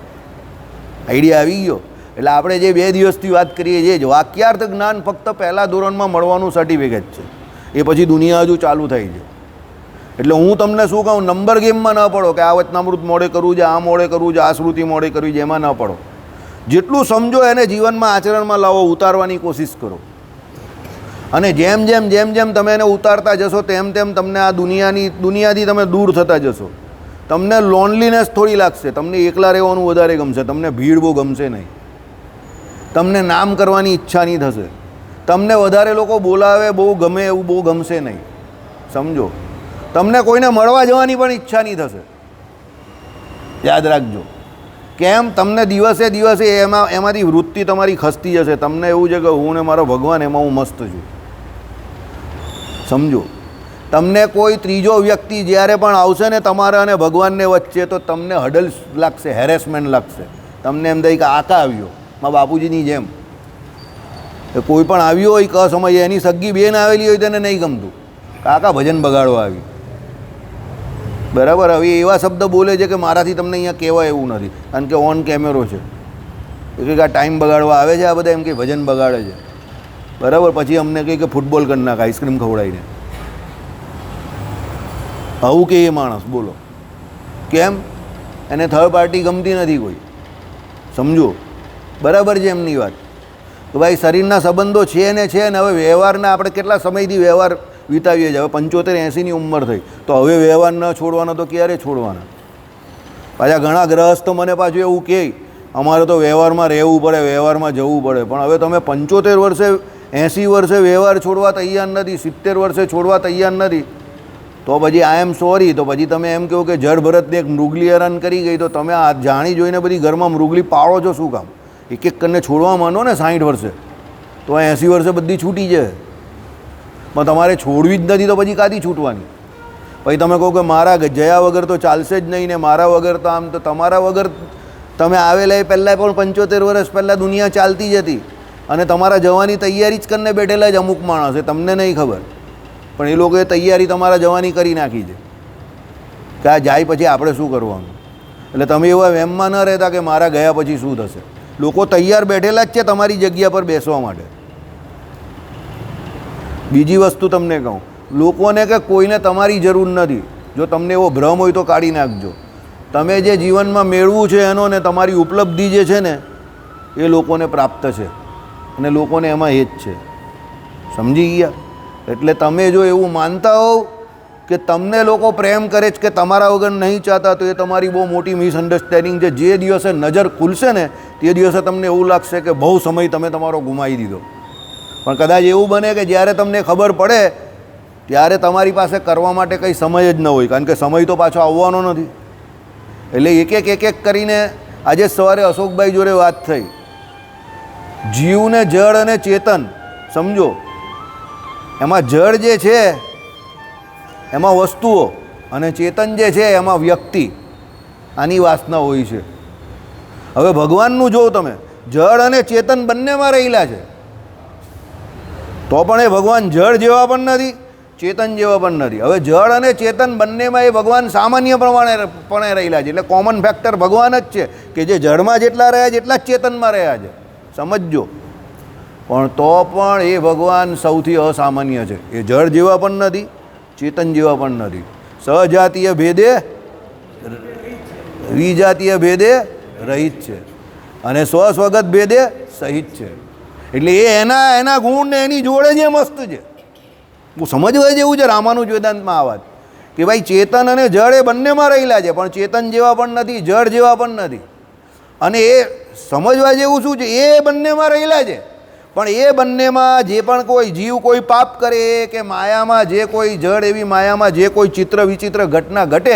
આઈડિયા આવી ગયો? એટલે આપણે જે 2 દિવસથી વાત કરીએ છીએ જ વાક્યાર્થ જ્ઞાન ફક્ત પહેલાં ધોરણમાં મળવાનું સર્ટિફિકેટ છે. એ પછી દુનિયા હજુ ચાલુ થઈ છે. એટલે હું તમને શું કહું, નંબર ગેમમાં ન પડો કે આ વચનામૃત મોડે કરવું છે, આ મોડે કરવું છે, આ શ્રુતિ મોડે કરવી છે, એમાં ન પડો. જેટલું સમજો એને જીવનમાં આચરણમાં લાવો, ઉતારવાની કોશિશ કરો. અને જેમ જેમ તમે એને ઉતારતા જશો તેમ તમને આ દુનિયાથી તમે દૂર થતા જશો. તમને લોનલીનેસ થોડી લાગશે, તમને એકલા રહેવાનું વધારે ગમશે, તમને ભીડ બહુ ગમશે નહીં, તમને નામ કરવાની ઈચ્છા નહીં થશે, તમને વધારે લોકો બોલાવે બહુ ગમે એવું બહુ ગમશે નહીં. સમજો, તમને કોઈને મળવા જવાની પણ ઈચ્છા નહીં થશે. યાદ રાખજો. કેમ? તમને દિવસે એમાંથી વૃત્તિ તમારી ખસતી જશે. તમને એવું છે કે હું ને મારો ભગવાન એમાં હું મસ્ત છું. સમજો, તમને કોઈ ત્રીજો વ્યક્તિ જ્યારે પણ આવશે ને તમારા અને ભગવાનને વચ્ચે, તો તમને હડલ લાગશે, હેરેસમેન્ટ લાગશે. તમને એમ થાય કે આકા આવ્યો મારા બાપુજીની જેમ. કોઈ પણ આવ્યો હોય ક સમયે એની સગી બેન આવેલી હોય તેને નહીં ગમતું, કાકા ભજન બગાડવા આવી. બરાબર. હવે એવા શબ્દ બોલે છે કે મારાથી તમને અહીંયા કહેવાય એવું નથી, કારણ કે ઓન કેમેરો છે. એટલે આ ટાઈમ બગાડવા આવે છે આ બધા, એમ કે ભજન બગાડે છે. બરાબર. પછી અમને કહે કે ફૂટબોલ કરી નાખ આઈસ્ક્રીમ ખવડાવીને. આવું કે એ માણસ, બોલો કેમ? એને થર્ડ પાર્ટી ગમતી નથી કોઈ. સમજો, બરાબર છે એમની વાત. તો ભાઈ શરીરના સંબંધો છે ને છે ને. હવે વ્યવહારના આપણે કેટલા સમયથી વ્યવહાર વિતાવીએ છીએ. હવે 75-80ની ઉંમર થઈ, તો હવે વ્યવહાર ન છોડવાનો તો ક્યારે છોડવાના? પાછા ઘણા ગ્રહસ્થ મને પાછું એવું કહે અમારે તો વ્યવહારમાં રહેવું પડે, વ્યવહારમાં જવું પડે. પણ હવે તમે 75 વર્ષે 80 વર્ષે વ્યવહાર છોડવા તૈયાર નથી, 70 વર્ષે છોડવા તૈયાર નથી, તો પછી આઈ એમ સોરી. તો પછી તમે એમ કહો કે જળ ભરતને એક મૃગલી હેરાન કરી ગઈ, તો તમે આ જાણી જોઈને બધી ઘરમાં મૃગલી પાળો છો શું કામ? એક એક કરીને છોડવા માંડો ને 60 વર્ષે, તો 80 વર્ષે બધી છૂટી જાય. પણ તમારે છોડવી જ નથી તો પછી કાથી છૂટવાની? પછી તમે કહો કે મારા જયા વગર તો ચાલશે જ નહીં ને મારા વગર તો આમ. તો તમારા વગર તમે આવેલા એ પહેલાં પણ 75 વર્ષ પહેલાં દુનિયા ચાલતી જ હતી અને તમારા જવાની તૈયારી જ કરીને બેઠેલા જ અમુક માણસે, તમને નહીં ખબર, પણ એ લોકોએ તૈયારી તમારા જવાની કરી નાખી છે કે આ જાય પછી આપણે શું કરવાનું. એટલે તમે એવા વહેમમાં ન રહેતા કે મારા ગયા પછી શું થશે. લોકો તૈયાર બેઠેલા જ છે તમારી જગ્યા પર બેસવા માટે. બીજી વસ્તુ તમને કહું, લોકોને કે કોઈને તમારી જરૂર નથી. જો તમને એવો ભ્રમ હોય તો કાઢી નાખજો. તમે જે જીવનમાં મેળવું છે એનો ને તમારી ઉપલબ્ધિ જે છે ને એ લોકોને પ્રાપ્ત છે અને લોકોને એમાં એ જ છે. સમજી ગયા? એટલે તમે જો એવું માનતા હોવ કે તમને લોકો પ્રેમ કરે છે કે તમારા વગર નહીં ચાહતા, તો એ તમારી બહુ મોટી મિસઅન્ડરસ્ટેન્ડિંગ છે. જે દિવસે નજર ખુલશે ને તે દિવસે તમને એવું લાગશે કે બહુ સમય તમે તમારો ગુમાવી દીધો. પણ કદાચ એવું બને કે જ્યારે તમને ખબર પડે ત્યારે તમારી પાસે કરવા માટે કંઈ સમય જ ન હોય, કારણ કે સમય તો પાછો આવવાનો નથી. એટલે એક એક કરીને આજે સવારે અશોકભાઈ જોડે વાત થઈ. જીવને જળ અને ચેતન સમજો. એમાં જળ જે છે એમાં વસ્તુઓ અને ચેતન જે છે એમાં વ્યક્તિ, આની વાસના હોય છે. હવે ભગવાનનું જો તમે જળ અને ચેતન બંનેમાં રહેલા છે, તો પણ એ ભગવાન જળ જેવા પણ નથી, ચેતન જેવા પણ નથી. હવે જળ અને ચેતન બંનેમાં એ ભગવાન સામાન્ય પ્રમાણે પણ રહેલા છે. એટલે કોમન ફેક્ટર ભગવાન જ છે કે જે જળમાં જેટલા રહ્યા છે એટલા જ ચેતનમાં રહ્યા છે. સમજજો. પણ તો પણ એ ભગવાન સૌથી અસામાન્ય છે. એ જળ જેવા પણ નથી, ચેતન જેવા પણ નથી. સહજાતીય ભેદે વિજાતીય ભેદે રહિત છે અને સ્વસ્વગત ભેદે સહિત છે. એટલે એ એના ગુણ ને એની જોડે જે મસ્ત છે. હું સમજવા જેવું છે રામાનુજ વેદાંતમાં આ વાત કે ભાઈ ચેતન અને જળ એ બંનેમાં રહેલા છે, પણ ચેતન જેવા પણ નથી, જળ જેવા પણ નથી. અને એ સમજવા જેવું શું છે, એ બંનેમાં રહેલા છે, પણ એ બંનેમાં જે પણ કોઈ જીવ કોઈ પાપ કરે કે માયામાં જે કોઈ જળ એવી માયામાં જે કોઈ ચિત્ર વિચિત્ર ઘટના ઘટે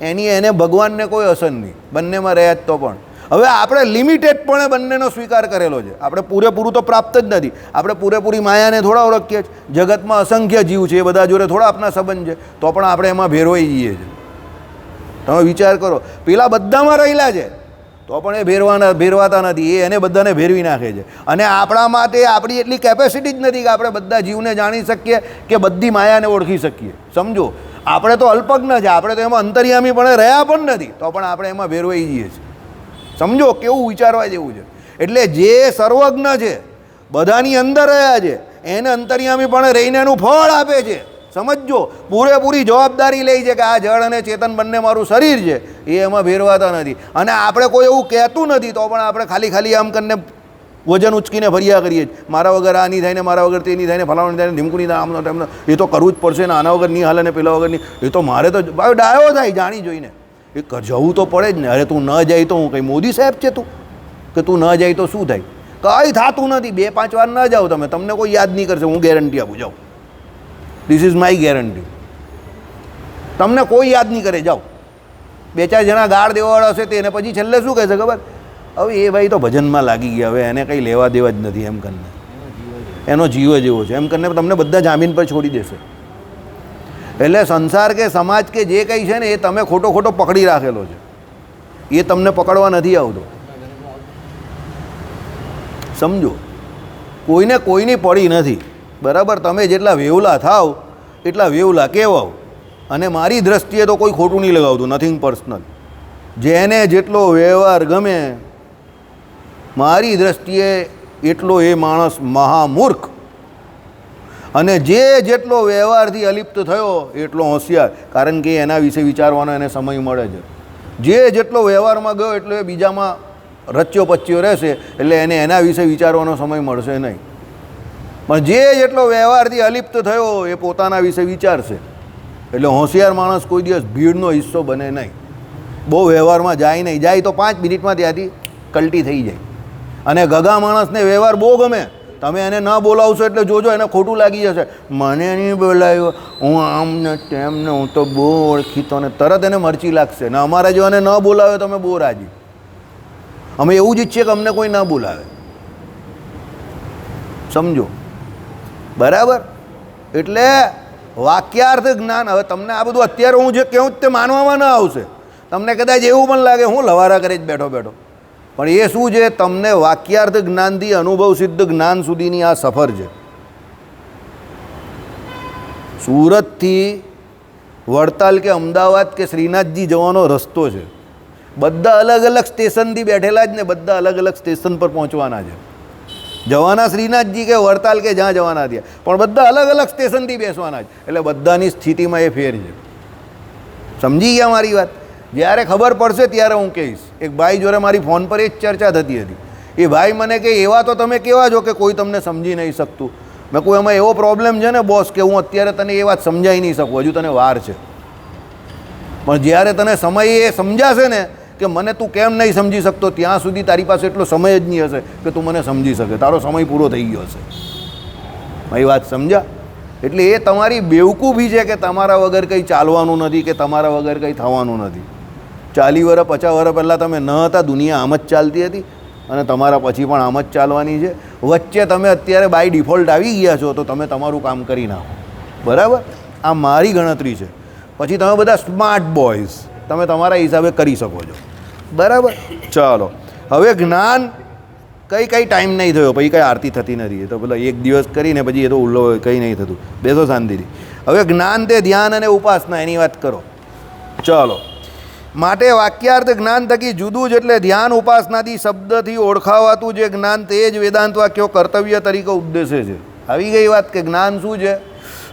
એની એને ભગવાનને કોઈ અસર નહીં. બંનેમાં રહ્યા જ તો પણ હવે આપણે લિમિટેડપણે બંનેનો સ્વીકાર કરેલો છે. આપણે પૂરેપૂરું તો પ્રાપ્ત જ નથી. આપણે પૂરેપૂરી માયાને થોડા ઓળખીએ છીએ. જગતમાં અસંખ્ય જીવ છે, એ બધા જોડે થોડા આપણા સંબંધ છે, તો પણ આપણે એમાં ભેરવાઈ જઈએ છીએ. તમે વિચાર કરો, પેલા બધામાં રહેલા છે તો પણ એ ભેરવાતા નથી. એ એને બધાને ભેરવી નાખે છે. અને આપણા માટે આપણી એટલી કેપેસિટી જ નથી કે આપણે બધા જીવને જાણી શકીએ કે બધી માયાને ઓળખી શકીએ. સમજો, આપણે તો અલ્પજ્ઞ છે, આપણે તો એમાં અંતર્યામી પણ રહ્યા પણ નથી, તો પણ આપણે એમાં ભેરવાઈ જઈએ છીએ. સમજો કેવું વિચારવા જેવું છે. એટલે જે સર્વજ્ઞ છે, બધાની અંદર રહ્યા છે, એને અંતર્યામી પણ રહીને એનું ફળ આપે છે. સમજો, પૂરેપૂરી જવાબદારી લે છે કે આ જળ અને ચેતન બંને મારું શરીર છે, એ એમાં ભેરવાતા નથી. અને આપણે કોઈ એવું કહેતું નથી તો પણ આપણે ખાલી આમ કરીને વજન ઉચકીને ફર્યા કરીએ. મારા વગર આ નહીં થાય ને મારા વગર તે નહીં થાય ને ફલાણું થાય ને ધીમકુની આમનો ટાઈમનો, એ તો કરવું જ પડશે ને, આના વગર નહીં હાલે ને પેલા વગર નહીં, એ તો મારે તો ડાયો થાય જાણી જોઈને. એ જવું તો પડે જ ને. અરે તું ન જાય તો હું કંઈ મોદી સાહેબ છે તું કે તું ન જાય તો શું થાય? કંઈ થતું નથી. 2-5 વાર ન જાઓ તમે, તમને કોઈ યાદ નહીં કરશે. હું ગેરંટી આપું, જાઓ, ધીસ ઇઝ માય ગેરંટી. તમને કોઈ યાદ નહીં કરે. જાઓ, 2-4 જણા ગાળ દેવાવાળા હશે તેને પછી છેલ્લે શું કહેશે ખબર? હવે એ ભાઈ તો ભજનમાં લાગી ગયા, હવે એને કંઈ લેવા દેવા જ નથી એમ કરીને, એનો જીવ જ એવો છે એમ કરીને તમને બધા જામીન પર છોડી દેશે. એટલે સંસાર કે સમાજ કે જે કંઈ છે ને એ તમે ખોટો પકડી રાખેલો છે, એ તમને પકડવા નથી આવતો. સમજો, કોઈને કોઈની પડી નથી. બરાબર, તમે જેટલા વેવલા થાવ એટલા વેવલા કહેવાવ. અને મારી દ્રષ્ટિએ તો કોઈ ખોટું નહીં લગાવતું, નથિંગ પર્સનલ. જેને જેટલો વ્યવહાર ગમે મારી દ્રષ્ટિએ એટલો એ માણસ મહામૂર્ખ, અને જે જેટલો વ્યવહારથી અલિપ્ત થયો એટલો હોશિયાર, કારણ કે એના વિશે વિચારવાનો એને સમય મળે છે. જે જેટલો વ્યવહારમાં ગયો એટલો એ બીજામાં રચ્યો પચ્યો રહેશે, એટલે એને એના વિશે વિચારવાનો સમય મળશે નહીં. પણ જે જેટલો વ્યવહારથી અલિપ્ત થયો એ પોતાના વિશે વિચારશે. એટલે હોશિયાર માણસ કોઈ દિવસ ભીડનો હિસ્સો બને નહીં, બહુ વ્યવહારમાં જાય નહીં. જાય તો 5 મિનિટમાં ત્યાંથી કલ્ટી થઈ જાય. અને ગગા માણસને વ્યવહાર બહુ ગમે, તમે એને ન બોલાવશો એટલે જોજો એને ખોટું લાગી જશે, મને નહીં બોલાવ્યો, હું આમ ને તેમ ને, હું તો બહુ ઓળખીતો, ને તરત એને મરચી લાગશે. ને અમારા જેવાને ન બોલાવે તમે બહુ રાજી. અમે એવું જ ઈચ્છીએ કે અમને કોઈ ન બોલાવે, સમજો બરાબર. એટલે વાક્યાર્થ જ્ઞાન. હવે તમને આ બધું અત્યારે હું જે કહું તે માનવામાં ન આવશે. તમને કદાચ એવું પણ લાગે હું લવારા કરી જ બેઠો બેઠો, પણ એ શું છે, તમને વાક્યાર્થ જ્ઞાનથી અનુભવ સિદ્ધ જ્ઞાન સુધીની આ સફર છે. સુરતથી વડતાલ કે અમદાવાદ કે શ્રીનાથજી જવાનો રસ્તો છે. બધા અલગ અલગ સ્ટેશનથી બેઠેલા જ ને બધા અલગ અલગ સ્ટેશન પર પહોંચવાના છે. જવાના શ્રીનાથજી કે વડતાલ કે જ્યાં જવાના થયા, પણ બધા અલગ અલગ સ્ટેશનથી બેસવાના જ. એટલે બધાની સ્થિતિમાં એ ફેર છે. સમજી ગયા મારી વાત? જ્યારે ખબર પડશે ત્યારે હું કહીશ. એક ભાઈ જોડે મારી ફોન પર એ જ ચર્ચા થતી હતી. એ ભાઈ મને કહે, એવા તો તમે કેવા છો કે કોઈ તમને સમજી નહીં શકતું. મેં કોઈ એમાં એવો પ્રોબ્લેમ છે ને બોસ કે હું અત્યારે તને એ વાત સમજાવી નહીં શકું, હજુ તને વાર છે. પણ જ્યારે તને સમય એ સમજાશે ને કે મને તું કેમ નહીં સમજી શકતો, ત્યાં સુધી તારી પાસે એટલો સમય જ નહીં હશે કે તું મને સમજી શકે. તારો સમય પૂરો થઈ ગયો હશે. મારી વાત સમજ્યા? એટલે એ તમારી બેવકૂફી છે કે તમારા વગર કંઈ ચાલવાનું નથી કે તમારા વગર કંઈ થવાનું નથી. 40 વર્ષ 50 વર્ષ પહેલાં તમે ન હતા, દુનિયા આમ જ ચાલતી હતી અને તમારા પછી પણ આમ જ ચાલવાની છે. વચ્ચે તમે અત્યારે બાય ડિફોલ્ટ આવી ગયા છો તો તમે તમારું કામ કરી નાખો, બરાબર? આ મારી ગણતરી છે. પછી તમે બધા સ્માર્ટ બોયઝ, તમે તમારા હિસાબે કરી શકો છો, બરાબર? ચાલો, હવે જ્ઞાન કઈ ટાઈમ નહીં થયો, પછી કંઈ આરતી થતી નથી. એ તો પેલા એક દિવસ કરીને પછી એ તો ઉલ્લો કંઈ નહીં થતું. બેસો શાંતિથી. હવે જ્ઞાન તે ધ્યાન અને ઉપાસના એની વાત કરો. ચાલો, માટે વાક્યાર્થ જ્ઞાન થકી જુદું જ, એટલે ધ્યાન ઉપાસનાથી શબ્દથી ઓળખાવાતું જે જ્ઞાન તે જ વેદાંત વાક્યો કર્તવ્ય તરીકે ઉદ્દેશે છે. આવી ગઈ વાત કે જ્ઞાન શું છે?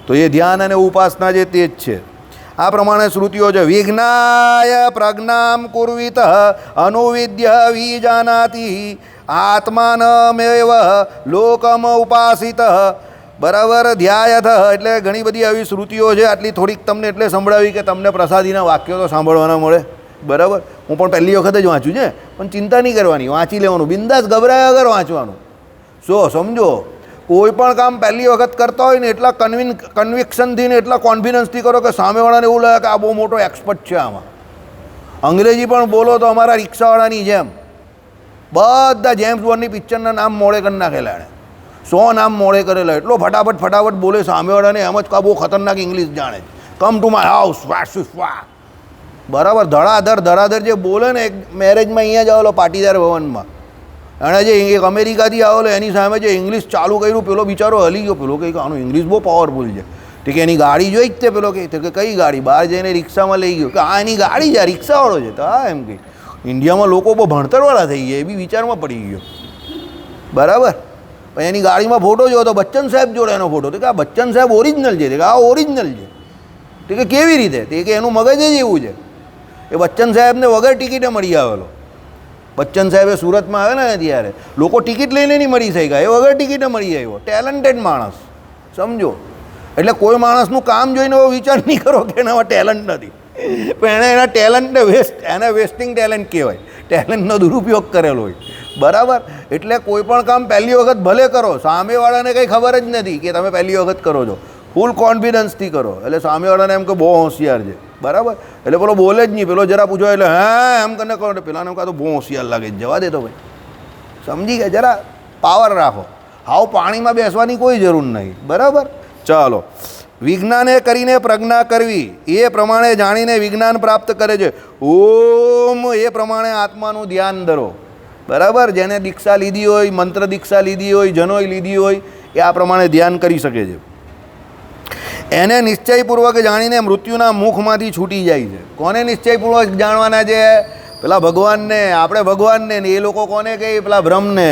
તો એ ધ્યાન અને ઉપાસના જે તે જ છે. આ પ્રમાણે શ્રુતિઓ છે. વિજ્ઞાય પ્રજ્ઞામ કુર્વિત અનુવિદ્ય વિજાનાતિ આત્માનમેવ લોકમ ઉપાસિત, બરાબર? ધ્યાયથ. એટલે ઘણી બધી આવી શ્રુતિઓ છે. આટલી થોડીક તમને એટલે સંભળાવી કે તમને પ્રસાદીના વાક્યો તો સાંભળવાના મળે, બરાબર? હું પણ પહેલી વખત જ વાંચ્યું છે, પણ ચિંતા નહીં કરવાની, વાંચી લેવાનું, બિંદાસ ગભરાયા વગર વાંચવાનું. સમજો, કોઈ પણ કામ પહેલી વખત કરતા હોય ને એટલા કન્વિક્શનથી ને એટલા કોન્ફિડન્સથી કરો કે સામેવાળાને એવું લાગે કે આ બહુ મોટો એક્સપર્ટ છે આમાં. અંગ્રેજી પણ બોલો તો અમારા રિક્ષાવાળાની જેમ બધા જેમ્સ બોન્ડની પિક્ચરના નામ મોડે કરી નાખેલા એણે, 100 નામ મોડે કરેલા. એટલો ફટાફટ બોલે સામેવાળાને એમ જ કા બહુ ખતરનાક ઇંગ્લિશ જાણે. કમ ટુ માય હાઉસ, વાહ, બરાબર? ધડાધર જે બોલે ને, એક મેરેજમાં અહીંયા જ આવેલો પાટીદાર ભવનમાં, એણે જે એક અમેરિકાથી આવેલો એની સામે જે ઇંગ્લિશ ચાલુ કર્યું, પેલો બિચારો હલી ગયો. પેલો કંઈક આનું ઇંગ્લિશ બહુ પાવરફુલ છે. તો કે એની ગાડી જોઈ જ તે. પેલો કહે કે કઈ ગાડી? બહાર જઈને રિક્ષામાં લઈ ગયો કે આ એની ગાડી છે, રિક્ષાવાળો છે. તો હા, એમ કંઈ ઇન્ડિયામાં લોકો બહુ ભણતરવાળા થઈ ગયા, એ બી વિચારમાં પડી ગયો, બરાબર? પછી એની ગાડીમાં ફોટો જોયો તો બચ્ચન સાહેબ જોડે એનો ફોટો. તો કે આ બચ્ચન સાહેબ ઓરિજિનલ છે? કે આ ઓરિજિનલ છે. તો કે કેવી રીતે? તે કે એનું મગજ જ એવું છે. એ બચ્ચન સાહેબને વગર ટિકિટે મળી આવેલો. બચ્ચન સાહેબે સુરતમાં આવે ને ત્યારે લોકો ટિકિટ લઈને નહીં મળી શક્યા, એ વગર ટિકિટે મળી આવ્યો. ટેલેન્ટેડ માણસ, સમજો. એટલે કોઈ માણસનું કામ જોઈને એવો વિચાર નહીં કરો કે એનામાં ટેલેન્ટ નથી, પણ એના ટેલેન્ટને એને વેસ્ટિંગ ટેલેન્ટ કહેવાય. ટેલેન્ટનો દુરુપયોગ કરેલો હોય, બરાબર? એટલે કોઈ પણ કામ પહેલી વખત ભલે કરો, સામેવાળાને કંઈ ખબર જ નથી કે તમે પહેલી વખત કરો છો, ફૂલ કોન્ફિડન્સથી કરો. એટલે સામેવાળાને એમ કે બહુ હોશિયાર છે, બરાબર? એટલે પેલો બોલે જ નહીં. પેલો જરા પૂછો એટલે હા એમ કરીને કરો, પેલાને કહો તો બહુ હોશિયાર લાગે, જવા દે તો ભાઈ. સમજી ગયા? જરા પાવર રાખો. હાવ પાણીમાં બેસવાની કોઈ જરૂર નહીં, બરાબર? ચાલો, વિજ્ઞાને કરીને પ્રજ્ઞા કરવી, એ પ્રમાણે જાણીને વિજ્ઞાન પ્રાપ્ત કરે છે. ઓમ એ પ્રમાણે આત્માનું ધ્યાન ધરો, બરાબર? જેને દીક્ષા લીધી હોય, મંત્ર દીક્ષા લીધી હોય, જનોય લીધી હોય, એ આ પ્રમાણે ધ્યાન કરી શકે છે. એને નિશ્ચયપૂર્વક જાણીને મૃત્યુના મુખમાંથી છૂટી જાય છે. કોને નિશ્ચયપૂર્વક જાણવાના છે? પેલા ભગવાનને. આપણે ભગવાનને ને એ લોકો કોને કહે? પેલા બ્રહ્મને.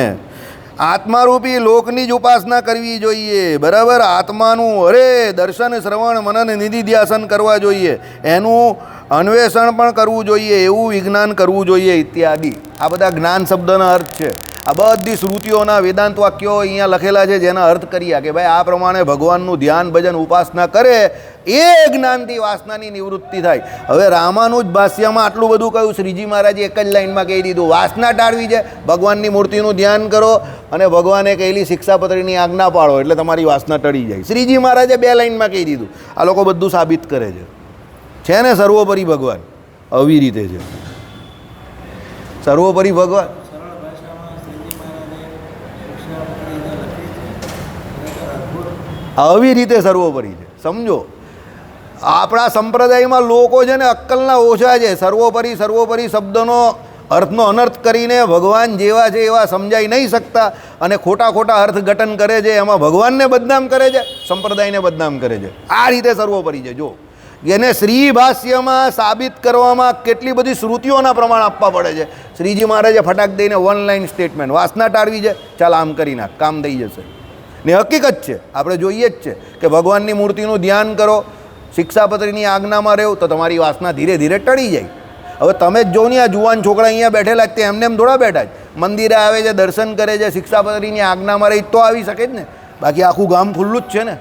આત્મારૂપી લોકની જ ઉપાસના કરવી જોઈએ, બરાબર? આત્માનું દર્શન, શ્રવણ, મનન, નિધિધ્યાસન કરવા જોઈએ, એનું અન્વેષણ પણ કરવું જોઈએ, એવું વિજ્ઞાન કરવું જોઈએ ઇત્યાદિ. આ બધા જ્ઞાન શબ્દના અર્થ છે. આ બધી શ્રુતિઓના વેદાંત વાક્યો અહીંયા લખેલા છે, જેના અર્થ કર્યા કે ભાઈ આ પ્રમાણે ભગવાનનું ધ્યાન, ભજન, ઉપાસના કરે એ જ્ઞાનથી વાસનાની નિવૃત્તિ થાય. હવે રામાનુજ ભાષ્યમાં આટલું બધું કહ્યું, શ્રીજી મહારાજે એક જ લાઇનમાં કહી દીધું, વાસના ટાળવી છે, ભગવાનની મૂર્તિનું ધ્યાન કરો અને ભગવાને કહેલી શિક્ષાપત્રીની આજ્ઞા પાળો એટલે તમારી વાસના ટળી જાય. શ્રીજી મહારાજે 2 લાઇનમાં કહી દીધું. આ લોકો બધું સાબિત કરે છે ને સર્વોપરી ભગવાન આવી રીતે છે. સર્વોપરી ભગવાન આવી રીતે સર્વોપરી છે. સમજો, આપણા સંપ્રદાયમાં લોકો છે ને અક્કલના ઓછા છે. સર્વોપરી સર્વોપરી શબ્દનો અર્થનો અનર્થ કરીને ભગવાન જેવા છે એવા સમજાઈ નહીં શકતા અને ખોટા ખોટા અર્થઘટન કરે છે. એમાં ભગવાનને બદનામ કરે છે, સંપ્રદાયને બદનામ કરે છે. આ રીતે સર્વોપરી છે. જો એને શ્રી ભાષ્યમાં સાબિત કરવામાં કેટલી બધી શ્રુતિઓના પ્રમાણ આપવા પડે છે. શ્રીજી મહારાજે ફટાક દઈને 1 લાઇન સ્ટેટમેન્ટ, વાસના ટાળવી છે, ચાલ આમ કરી નાખ, કામ થઈ જશે. ને હકીકત છે, આપણે જોઈએ જ છે કે ભગવાનની મૂર્તિનું ધ્યાન કરો, શિક્ષાપત્રીની આજ્ઞામાં રહો તો તમારી વાસના ધીરે ધીરે ટળી જાય. હવે તમે જ જો ને આ જુવાન છોકરા અહીંયા બેઠેલા જ તે એમને એમ થોડા બેઠા જ મંદિરે આવે છે, દર્શન કરે છે, શિક્ષાપત્રીની આજ્ઞામાં રહી તો આવી શકે જ ને, બાકી આખું ગામ ખુલ્લું જ છે ને,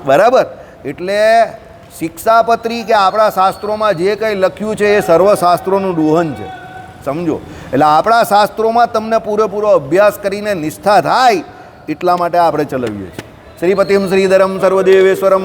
બરાબર. એટલે શિક્ષાપત્રી કે આપણા શાસ્ત્રોમાં જે કંઈ લખ્યું છે એ સર્વશાસ્ત્રોનું દોહન છે. સમજો, એટલે આપણા શાસ્ત્રોમાં તમને પૂરેપૂરો અભ્યાસ કરીને નિષ્ઠા થાય એટલા માટે આપણે ચલાવીએ છીએ. શ્રીપતિમ શ્રીધરમ સર્વદેવેશ્વરમ